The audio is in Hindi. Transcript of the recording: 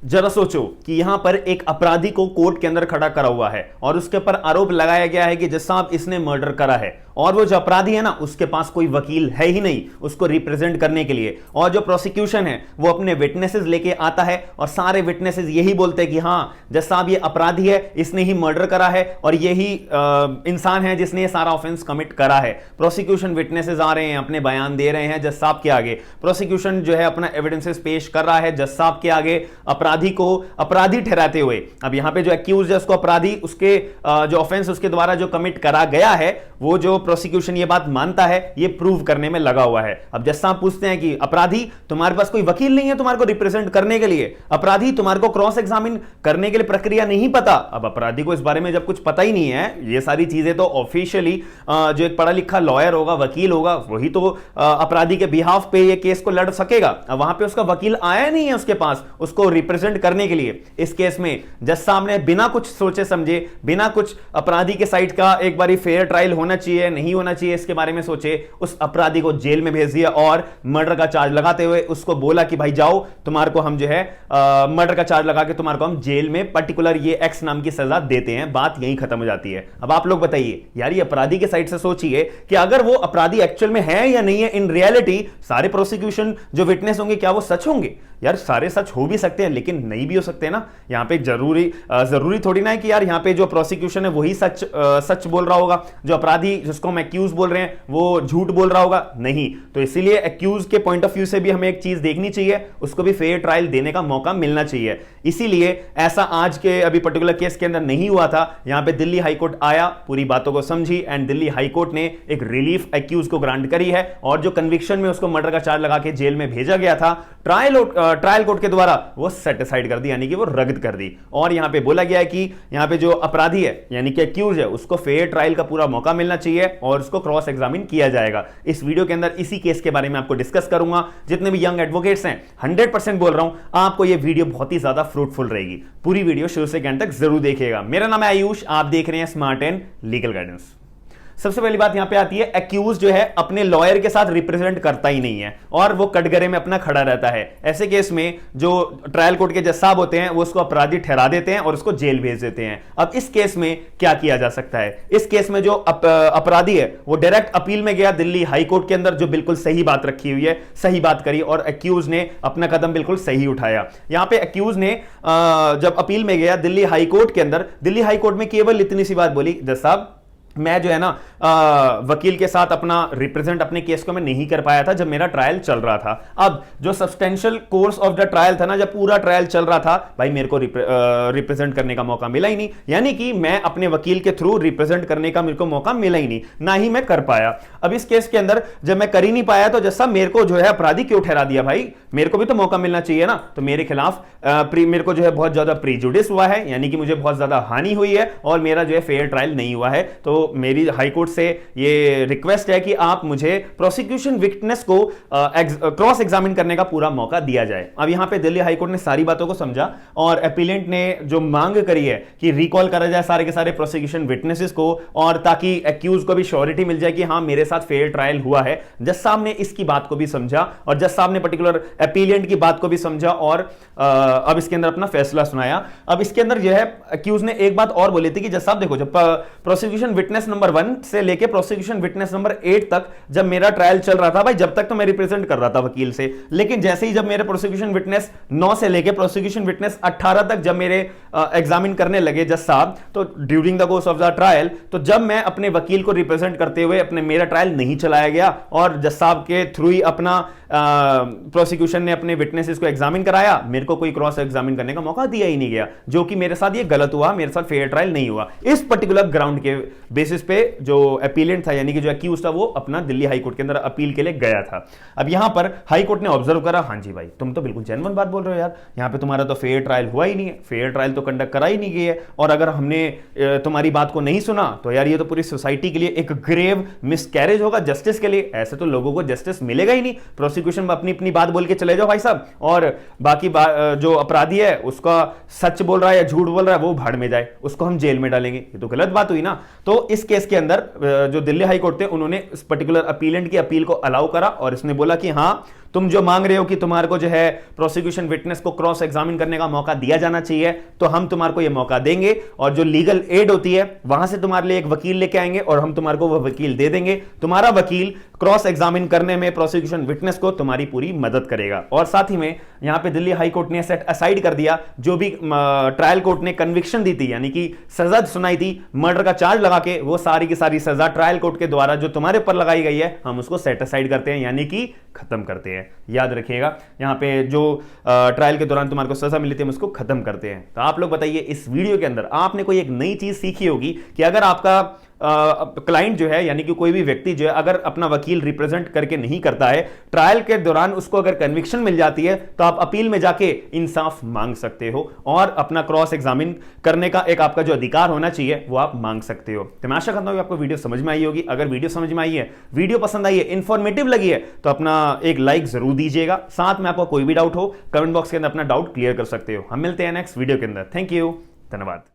जरा सोचो कि यहां पर एक अपराधी को कोर्ट के अंदर खड़ा करा हुआ है और उसके ऊपर आरोप लगाया गया है कि जज साहब इसने मर्डर करा है, और वो जो अपराधी है ना उसके पास कोई वकील है ही नहीं उसको रिप्रेजेंट करने के लिए, और जो प्रोसिक्यूशन है वो अपने विटनेसेस लेके आता है और सारे विटनेसेस यही बोलते हैं कि हां जज साहब ये अपराधी है, इसने ही मर्डर करा है और यही इंसान है जिसने ये सारा ऑफेंस कमिट करा है। प्रोसिक्यूशन विटनेसेस आ रहे हैं, अपने बयान दे रहे हैं जज साहब के आगे, प्रोसिक्यूशन जो है अपना एविडेंसेस पेश कर रहा है जज साहब के आगे अपराधी को अपराधी ठहराते हुए। अब यहां पे जो एक्यूज है उसको अपराधी, उसके जो ऑफेंस उसके द्वारा जो कमिट करा गया है वो जो प्रोसिक्यूशन ये बात मानता है ये प्रूव करने में लगा हुआ है। अब जज साहब पूछते हैं कि अपराधी तुम्हारे पास कोई वकील नहीं है तुम्हारे को रिप्रेजेंट करने के लिए, अपराधी तुम्हारे को क्रॉस एग्जामिन करने के लिए प्रक्रिया नहीं पता। अब अपराधी को इस बारे में जब कुछ पता ही नहीं है, ये सारी चीजें तो ऑफिशियली जो एक पढ़ा लिखा लॉयर होगा, वकील होगा, वही तो अपराधी के बिहाफ पे ये केस को लड़ सकेगा। अब वहां पे उसका वकील आया नहीं है उसके पास उसको रिप्रेजेंट करने के लिए। इस केस में जज साहब ने बिना कुछ सोचे समझे, बिना कुछ अपराधी के साइड का एक बारी फेयर ट्रायल होना चाहिए नहीं होना चाहिए इसके बारे में सोचे, उस अपराधी को जेल में भेज दिया और मर्डर का चार्ज लगाते हुए उसको बोला कि भाई जाओ तुम्हारे को हम जो है मर्डर का चार्ज लगा के तुम्हारे को हम जेल में पर्टिकुलर ये एक्स नाम की सजा देते हैं। बात यहीं खत्म हो जाती है। अब आप लोग बताइए यार, ये अपराधी के साइड से सोचिए कि अगर वो अपराधी एक्चुअल में है या नहीं है, इन रियलिटी सारे प्रोसिक्यूशन जो विटनेस होंगे क्या वो सच होंगे? यार सारे सच हो भी सकते हैं लेकिन नहीं भी हो सकते ना। यहां पे जरूरी थोड़ी ना है कि यार यहां पे जो प्रोसिक्यूशन है वही सच बोल रहा होगा, जो अपराधी जिसको हम एक्यूज बोल रहे हैं वो झूठ बोल रहा होगा, नहीं। तो इसीलिए एक्यूज के पॉइंट ऑफ व्यू से भी हमें एक चीज देखनी चाहिए, उसको भी फेयर ट्रायल देने का मौका मिलना चाहिए। इसीलिए ऐसा आज के अभी पर्टिकुलर केस के अंदर नहीं हुआ था। यहां पे दिल्ली हाईकोर्ट आया, पूरी बातों को समझी एंड दिल्ली हाईकोर्ट ने एक रिलीफ एक्यूज को ग्रांट करी है, और जो कन्विक्शन में उसको मर्डर का चार्ज लगा के जेल में भेजा गया था ट्रायल कोर्ट के द्वारा वो सेटिसाइड कर दी, यानी कि वो रद्द कर दी। और यहां पे बोला गया है कि यहां पे जो अपराधी है यानी कि एक्यूज है उसको फेयर ट्रायल का पूरा मौका मिलना चाहिए और उसको क्रॉस एग्जामिन किया जाएगा। इस वीडियो के अंदर इसी केस के बारे में आपको डिस्कस करूंगा। जितने भी यंग एडवोकेट्स हैं 100% बोल रहा हूं आपको ये वीडियो बहुत ही ज्यादा फ्रूटफुल रहेगी। पूरी वीडियो शुरू से एंड तक जरूर देखिएगा। मेरा नाम है आयुष, आप देख रहे हैं स्मार्ट एंड लीगल गाइडेंस। सबसे पहली बात यहां पे आती है, एक्यूज जो है अपने लॉयर के साथ रिप्रेजेंट करता ही नहीं है और वो कटघरे में अपना खड़ा रहता है। ऐसे केस में जो ट्रायल कोर्ट के जज साहब होते हैं वो उसको अपराधी ठहरा देते हैं और उसको जेल भेज देते हैं। अब इस केस में क्या किया जा सकता है? इस केस में जो अपराधी है वो डायरेक्ट अपील में गया दिल्ली हाई कोर्ट के अंदर, जो बिल्कुल सही बात रखी हुई है, सही बात करी और एक्यूज ने अपना कदम बिल्कुल सही उठाया। यहां पे एक्यूज ने जब अपील में गया दिल्ली हाई कोर्ट के अंदर, दिल्ली हाई कोर्ट में केवल इतनी सी बात बोली, जज साहब मैं जो है ना वकील के साथ अपना रिप्रेजेंट अपने केस को मैं नहीं कर पाया था जब मेरा ट्रायल चल रहा था। अब जो substantial course of the trial था ना, जब पूरा ट्रायल चल रहा था, भाई मेरे को रिप्रेजेंट करने का मौका मिला ही नहीं, यानी कि मैं अपने वकील के थ्रू रिप्रेजेंट करने का मेरे को मौका मिला ही नहीं, ना ही मैं कर पाया। अब इस केस के अंदर जब मैं कर ही नहीं पाया तो जैसा मेरे को जो है अपराधी क्यों ठहरा दिया? भाई मेरे को भी तो मौका मिलना चाहिए ना। तो मेरे खिलाफ मेरे को जो है बहुत ज्यादा प्रीजुडिस हुआ है, यानी कि मुझे बहुत ज्यादा हानि हुई है और मेरा जो है फेयर ट्रायल नहीं हुआ है। तो मेरी हाईकोर्ट से ये रिक्वेस्ट है कि आप मुझे प्रोसिक्यूशन विटनेस को क्रॉस एग्जामिन करने का पूरा मौका दिया जाए। अब यहां पे दिल्ली हाईकोर्ट ने सारी बातों को समझा और अपीलेंट ने जो मांग करी है कि रिकॉल करा जाए सारे के सारे प्रोसिक्यूशन विटनेसेस को, और ताकि एक्यूज को भी श्योरिटी मिल जाए कि हां मेरे साथ फेयर ट्रायल हुआ है। जज साहब ने इसकी बात को भी समझा और जज साहब ने पर्टिकुलर अपीलेंट की बात को भी समझा और अब इसके अंदर अपना फैसला सुनाया। अब इसके अंदर जो है एक्यूज ने एक बात और बोली थी कि जज साहब देखो, जब प्रोसिक्यूशन विटनेस नंबर 1 से लेके प्रोसिक्यूशन विटनेस नंबर 8 तक जब मेरा ट्रायल चल रहा था, भाई जब तक तो मैं रिप्रेजेंट कर रहा था वकील से, लेकिन जैसे ही जब मेरे प्रोसिक्यूशन विटनेस 9 से लेके प्रोसिक्यूशन विटनेस 18 तक जब मेरे एग्जामिन करने लगे जज साहब, तो during the course of the trial, तो जब मैं अपने वकील को रिप्रेजेंट करते हुए अपने मेरा ट्रायल नहीं चलाया गया और जज साहब के थ्रू ही अपना प्रोसिक्यूशन ने अपने विटनेसेस को एग्जामिन कराया, मेरे को कोई क्रॉस एग्जामिन करने का मौका दिया ही नहीं गया, जो कि मेरे साथ ये गलत हुआ, मेरे साथ फेयर ट्रायल नहीं हुआ। इस पर्टिकुलर ग्राउंड के बेसिस पे जो अपीलेंट था यानी कि जो एक्यूज था वो अपना दिल्ली हाई कोर्ट के अंदर अपील के लिए गया था। अब यहां पर हाई कोर्ट ने ऑब्जर्व करा, हां जी भाई तुम तो बिल्कुल जेन्युइन बात बोल रहे हो यार, यहां पे तुम्हारा तो फेयर ट्रायल हुआ ही नहीं है, फेयर ट्रायल तो कंडक्ट करा ही नहीं गया है, और अगर हमने तुम्हारी बात को नहीं सुना तो यार ये तो पूरी सोसाइटी के लिए एक ग्रेव मिसकैरेज होगा जस्टिस के लिए। ऐसे तो लोगों को जस्टिस मिलेगा ही नहीं। प्रोसिक्यूशन अपनी अपनी बात बोल के चले जाओ भाई साहब, और बाकी जो अपराधी है उसका सच बोल रहा है या झूठ बोल रहा है वो भाड़ में जाए, उसको हम जेल में डालेंगे, ये तो गलत बात हुई ना। तो इस केस के अंदर जो दिल्ली हाई कोर्ट थे उन्होंने इस पर्टिकुलर अपीलेंट की अपील को अलाउ करा और इसने बोला कि हां तुम जो मांग रहे हो कि तुम्हारे को जो है प्रोसिक्यूशन विटनेस को क्रॉस एग्जामिन करने का मौका दिया जाना चाहिए, तो हम तुम्हारे को यह मौका देंगे और जो लीगल एड होती है वहां से तुम्हारे लिए एक वकील लेके आएंगे और हम तुम्हारे को वह वकील दे देंगे। तुम्हारा वकील क्रॉस एग्जामिन करने में प्रोसिक्यूशन विटनेस को तुम्हारी पूरी मदद करेगा। और साथ ही में यहां पे दिल्ली हाई कोर्ट ने सेट असाइड कर दिया जो भी ट्रायल कोर्ट ने कन्विक्शन दी थी, यानी कि सजा सुनाई थी मर्डर का चार्ज लगा के, वो सारी की सारी सजा ट्रायल कोर्ट के द्वारा जो तुम्हारे ऊपर लगाई गई है हम उसको सेट असाइड करते हैं, यानी कि खत्म करते हैं। याद रखिएगा, यहां पे जो ट्रायल के दौरान तुम्हारे को सजा मिली थी हम उसको खत्म करते हैं। तो आप लोग बताइए इस वीडियो के अंदर आपने कोई एक नई चीज सीखी होगी कि अगर आपका क्लाइंट जो है, यानी कि कोई भी व्यक्ति जो है, अगर अपना वकील रिप्रेजेंट करके नहीं करता है, ट्रायल के दौरान उसको अगर कन्विक्शन मिल जाती है तो आप अपील में जाके इंसाफ मांग सकते हो और अपना क्रॉस एग्जामिन करने का एक आपका जो अधिकार होना चाहिए वो आप मांग सकते हो। तो मैं आशा करता हूं कि आपको वीडियो समझ में आई होगी। अगर वीडियो समझ में आई है, वीडियो पसंद आई है, इंफॉर्मेटिव लगी है, तो अपना एक लाइक जरूर दीजिएगा। साथ में आपको कोई भी डाउट हो कमेंट बॉक्स के अंदर अपना डाउट क्लियर कर सकते हो। हम मिलते हैं नेक्स्ट वीडियो के अंदर। थैंक यू, धन्यवाद।